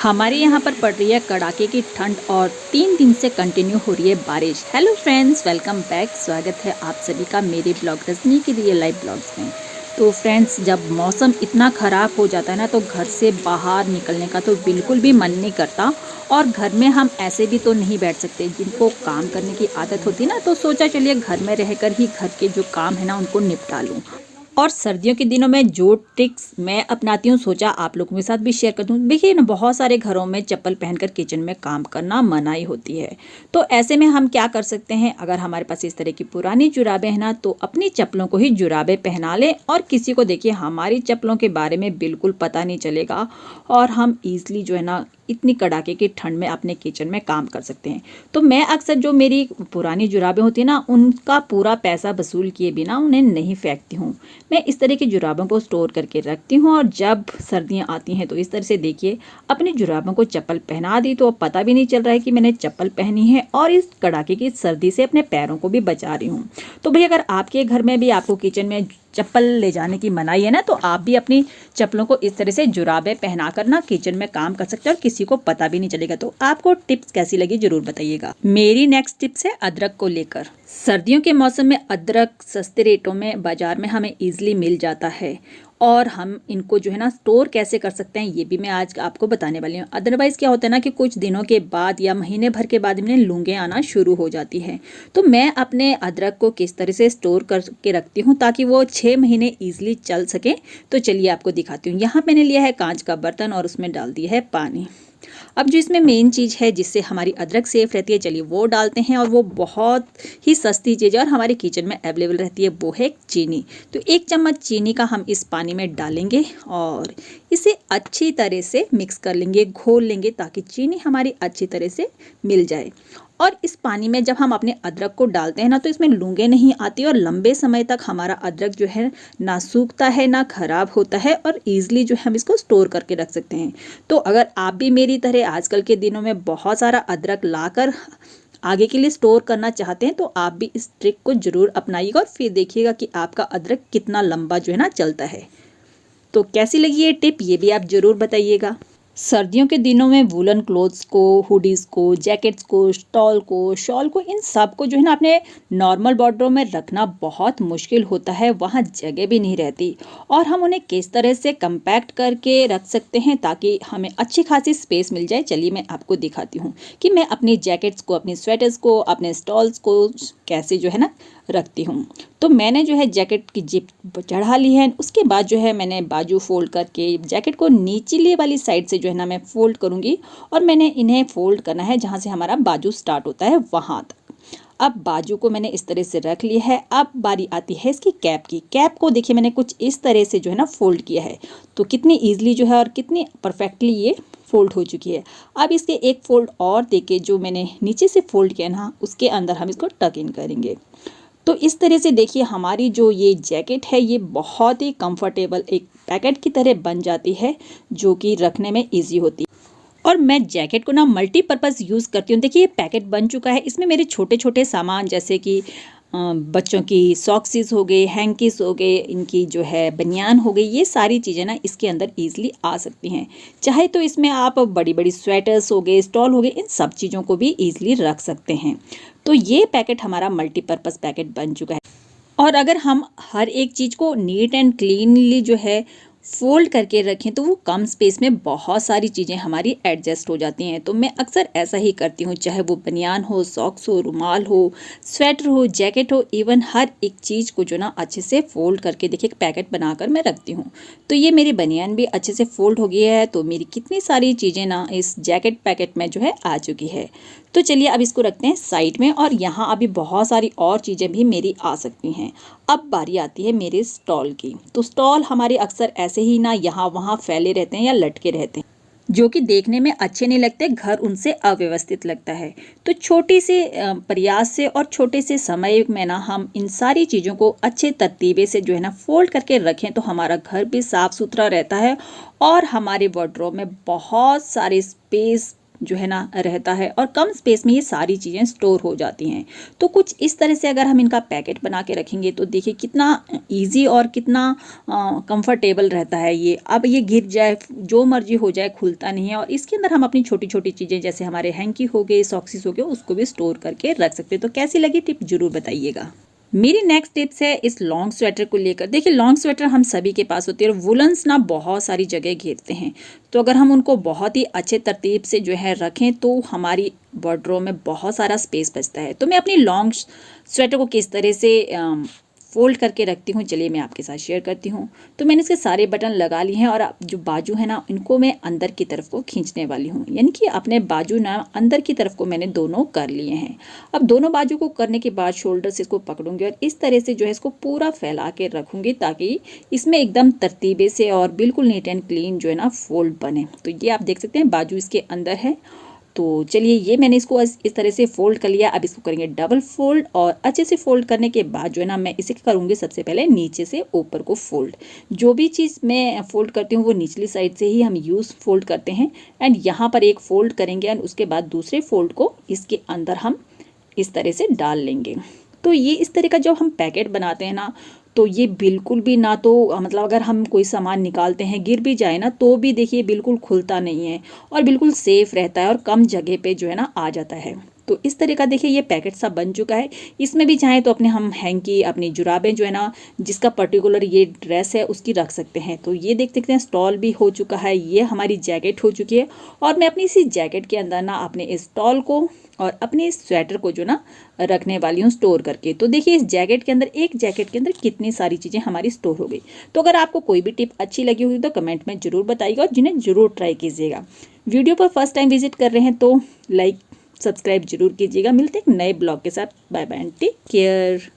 हमारे यहाँ पर पड़ रही है कड़ाके की ठंड और 3 दिन से कंटिन्यू हो रही है बारिश। Hello friends, welcome back. स्वागत है आप सभी का मेरे ब्लॉग रजनी की रियल लाइफ ब्लॉग्स में। तो फ्रेंड्स, जब मौसम इतना ख़राब हो जाता है ना, तो घर से बाहर निकलने का तो बिल्कुल भी मन नहीं करता। और घर में हम ऐसे भी तो नहीं बैठ सकते, जिनको काम करने की आदत होती है ना, तो सोचा चलिए घर में रहकर ही घर के जो काम है ना उनको निपटा लूँ। और सर्दियों के दिनों में जो ट्रिक्स मैं अपनाती हूँ, सोचा आप लोगों के साथ भी शेयर कर दूँ। देखिए ना, बहुत सारे घरों में चप्पल पहनकर किचन में काम करना मनाही होती है। तो ऐसे में हम क्या कर सकते हैं, अगर हमारे पास इस तरह की पुरानी जुराबें हैं ना, तो अपनी चप्पलों को ही जुराबें पहना लें। और किसी को देखिए हमारी चप्पलों के बारे में बिल्कुल पता नहीं चलेगा, और हम ईजिली जो है ना इतनी कड़ाके की ठंड में अपने किचन में काम कर सकते हैं। तो मैं अक्सर जो मेरी पुरानी जुराबें होती हैं ना, उनका पूरा पैसा वसूल किए बिना उन्हें नहीं फेंकती हूँ। मैं इस तरह की जुराबों को स्टोर करके रखती हूँ, और जब सर्दियाँ आती हैं तो इस तरह से देखिए अपनी जुराबों को चप्पल पहना दी, तो अब पता भी नहीं चल रहा है कि मैंने चप्पल पहनी है, और इस कड़ाके की सर्दी से अपने पैरों को भी बचा रही हूँ। तो भाई, अगर आपके घर में भी आपको किचन में चप्पल ले जाने की मनाही है ना, तो आप भी अपनी चप्पलों को इस तरह से जुराबें पहना कर ना किचन में काम कर सकते हैं, और किसी को पता भी नहीं चलेगा। तो आपको टिप्स कैसी लगी जरूर बताइएगा। मेरी नेक्स्ट टिप्स है अदरक को लेकर। सर्दियों के मौसम में अदरक सस्ते रेटों में बाजार में हमें इजीली मिल जाता है, और हम इनको जो है ना स्टोर कैसे कर सकते हैं ये भी मैं आज आपको बताने वाली हूँ। अदरवाइज़ क्या होता है ना कि कुछ दिनों के बाद या महीने भर के बाद इन्हें लूंगे आना शुरू हो जाती है। तो मैं अपने अदरक को किस तरह से स्टोर करके रखती हूँ ताकि वो 6 महीने ईजिली चल सके, तो चलिए आपको दिखाती हूँ। यहाँ मैंने लिया है कांच का बर्तन और उसमें डाल दिया है पानी। अब जो इसमें मेन चीज़ है जिससे हमारी अदरक सेफ रहती है, चलिए वो डालते हैं। और वो बहुत ही सस्ती चीज़ है और हमारे किचन में अवेलेबल रहती है, वो है चीनी। तो 1 चम्मच चीनी का हम इस पानी में डालेंगे और इसे अच्छी तरह से मिक्स कर लेंगे, घोल लेंगे, ताकि चीनी हमारी अच्छी तरह से मिल जाए। और इस पानी में जब हम अपने अदरक को डालते हैं ना, तो इसमें लूंगे नहीं आती, और लंबे समय तक हमारा अदरक जो है ना सूखता है ना खराब होता है, और ईजिली जो है हम इसको स्टोर करके रख सकते हैं। तो अगर आप भी मेरी तरह आजकल के दिनों में बहुत सारा अदरक लाकर आगे के लिए स्टोर करना चाहते हैं, तो आप भी इस ट्रिक को जरूर अपनाइएगा, और फिर देखिएगा कि आपका अदरक कितना लंबा जो है ना चलता है। तो कैसी लगी ये टिप, ये भी आप जरूर बताइएगा। सर्दियों के दिनों में वूलन क्लोथ्स को, हुडीज़ को, जैकेट्स को, स्टॉल को, शॉल को, इन सब को जो है ना अपने नॉर्मल वार्डरोब में रखना बहुत मुश्किल होता है, वहाँ जगह भी नहीं रहती। और हम उन्हें किस तरह से कंपैक्ट करके रख सकते हैं ताकि हमें अच्छी खासी स्पेस मिल जाए, चलिए मैं आपको दिखाती हूँ कि मैं अपनी जैकेट्स को, अपनी स्वेटर्स को, अपने स्टॉल्स को कैसे जो है ना रखती हूँ। तो मैंने जो है जैकेट की जिप चढ़ा ली है, उसके बाद जो है मैंने बाजू फोल्ड करके जैकेट को नीचली वाली साइड से जो है ना मैं फोल्ड करूँगी, और मैंने इन्हें फोल्ड करना है जहाँ से हमारा बाजू स्टार्ट होता है वहाँ तक। अब बाजू को मैंने इस तरह से रख लिया है। अब बारी आती है इसकी कैप की। कैप को देखिए मैंने कुछ इस तरह से जो है ना फोल्ड किया है, तो कितनी ईजिली जो है और कितनी परफेक्टली ये फोल्ड हो चुकी है। अब इसके एक फोल्ड और देके जो मैंने नीचे से फोल्ड किया ना, उसके अंदर हम इसको टक इन करेंगे। तो इस तरह से देखिए हमारी जो ये जैकेट है ये बहुत ही कंफर्टेबल एक पैकेट की तरह बन जाती है, जो कि रखने में इजी होती है। और मैं जैकेट को ना मल्टीपर्पज़ यूज़ करती हूँ। देखिए ये पैकेट बन चुका है, इसमें मेरे छोटे छोटे सामान जैसे कि बच्चों की सॉक्सेस हो गए, हैंकीस हो गए, इनकी जो है बनियान हो गई, ये सारी चीज़ें ना इसके अंदर ईजिली आ सकती हैं। चाहे तो इसमें आप बड़ी बड़ी स्वेटर्स हो गए, स्टॉल हो गए, इन सब चीज़ों को भी ईजिली रख सकते हैं। तो ये पैकेट हमारा मल्टीपर्पज़ पैकेट बन चुका है। और अगर हम हर एक चीज़ को नीट एंड क्लीनली जो है फोल्ड करके रखें, तो वो कम स्पेस में बहुत सारी चीज़ें हमारी एडजस्ट हो जाती हैं। तो मैं अक्सर ऐसा ही करती हूँ, चाहे वो बनियान हो, सॉक्स हो, रुमाल हो, स्वेटर हो, जैकेट हो, इवन हर एक चीज़ को जो ना अच्छे से फोल्ड करके देखिए एक पैकेट बनाकर मैं रखती हूँ। तो ये मेरी बनियान भी अच्छे से फोल्ड हो गई है, तो मेरी कितनी सारी चीज़ें ना इस जैकेट पैकेट में जो है आ चुकी है। तो चलिए अब इसको रखते हैं साइड में, और यहाँ अभी बहुत सारी और चीज़ें भी मेरी आ सकती हैं। अब बारी आती है मेरे स्टॉल की। तो स्टॉल हमारे अक्सर ऐसे ही ना यहाँ वहाँ फैले रहते हैं या लटके रहते हैं, जो कि देखने में अच्छे नहीं लगते, घर उनसे अव्यवस्थित लगता है। तो छोटी से प्रयास से और छोटे से समय में ना हम इन सारी चीज़ों को अच्छे तरतीबे से जो है ना फोल्ड करके रखें, तो हमारा घर भी साफ सुथरा रहता है, और हमारे वार्डरोब में बहुत सारे स्पेस जो है ना रहता है और कम स्पेस में ये सारी चीज़ें स्टोर हो जाती हैं। तो कुछ इस तरह से अगर हम इनका पैकेट बना के रखेंगे तो देखिए कितना ईजी और कितना कंफर्टेबल रहता है ये। अब ये गिर जाए, जो मर्जी हो जाए, खुलता नहीं है। और इसके अंदर हम अपनी छोटी छोटी चीज़ें जैसे हमारे हैंकी हो गए, सॉक्सेस हो गए, उसको भी स्टोर करके रख सकते हैं। तो कैसी लगी टिप जरूर बताइएगा। मेरी नेक्स्ट टिप्स है इस लॉन्ग स्वेटर को लेकर। देखिए लॉन्ग स्वेटर हम सभी के पास होती है और वुलन्स ना बहुत सारी जगह घेरते हैं। तो अगर हम उनको बहुत ही अच्छे तरतीब से जो है रखें तो हमारी वार्डरोब में बहुत सारा स्पेस बचता है। तो मैं अपनी लॉन्ग स्वेटर को किस तरह से फोल्ड करके रखती हूँ, चलिए मैं आपके साथ शेयर करती हूँ। तो मैंने इसके सारे बटन लगा लिए हैं और जो बाजू है ना इनको मैं अंदर की तरफ को खींचने वाली हूँ, यानी कि अपने बाजू ना अंदर की तरफ को मैंने दोनों कर लिए हैं। अब दोनों बाजू को करने के बाद शोल्डर से इसको पकड़ूंगी और इस तरह से जो है इसको पूरा फैला के रखूंगी ताकि इसमें एकदम तरतीबे से और बिल्कुल नीट एंड क्लीन जो है ना फोल्ड बने। तो ये आप देख सकते हैं बाजू इसके अंदर है। तो चलिए ये मैंने इसको इस तरह से फोल्ड कर लिया। अब इसको करेंगे डबल फोल्ड और अच्छे से फोल्ड करने के बाद जो है ना मैं इसे करूँगी सबसे पहले नीचे से ऊपर को फोल्ड। जो भी चीज़ मैं फोल्ड करती हूँ वो निचली साइड से ही हम फोल्ड करते हैं। एंड यहाँ पर एक फोल्ड करेंगे एंड उसके बाद दूसरे फोल्ड को इसके अंदर हम इस तरह से डाल लेंगे। तो ये इस तरह का जब हम पैकेट बनाते हैं ना तो ये बिल्कुल भी ना तो मतलब अगर हम कोई सामान निकालते हैं गिर भी जाए ना तो भी देखिए बिल्कुल खुलता नहीं है और बिल्कुल सेफ रहता है और कम जगह पे जो है ना आ जाता है। तो इस तरह का देखिए ये पैकेट सा बन चुका है। इसमें भी चाहे तो अपने हम हैंकी, अपनी जुराबें जो है ना जिसका पर्टिकुलर ये ड्रेस है उसकी रख सकते हैं। तो ये देख सकते हैं स्टॉल भी हो चुका है, ये हमारी जैकेट हो चुकी है और मैं अपनी इसी जैकेट के अंदर ना अपने इस स्टॉल को और अपने इस स्वेटर को जो ना रखने वाली हूँ स्टोर करके। तो देखिए इस जैकेट के अंदर, एक जैकेट के अंदर कितनी सारी चीज़ें हमारी स्टोर हो गई। तो अगर आपको कोई भी टिप अच्छी लगी हुई तो कमेंट में ज़रूर बताइएगा और जिन्हें ज़रूर ट्राई कीजिएगा। वीडियो पर फर्स्ट टाइम विजिट कर रहे हैं तो लाइक सब्सक्राइब जरूर कीजिएगा। मिलते हैं एक नए ब्लॉग के साथ। Bye bye and take care.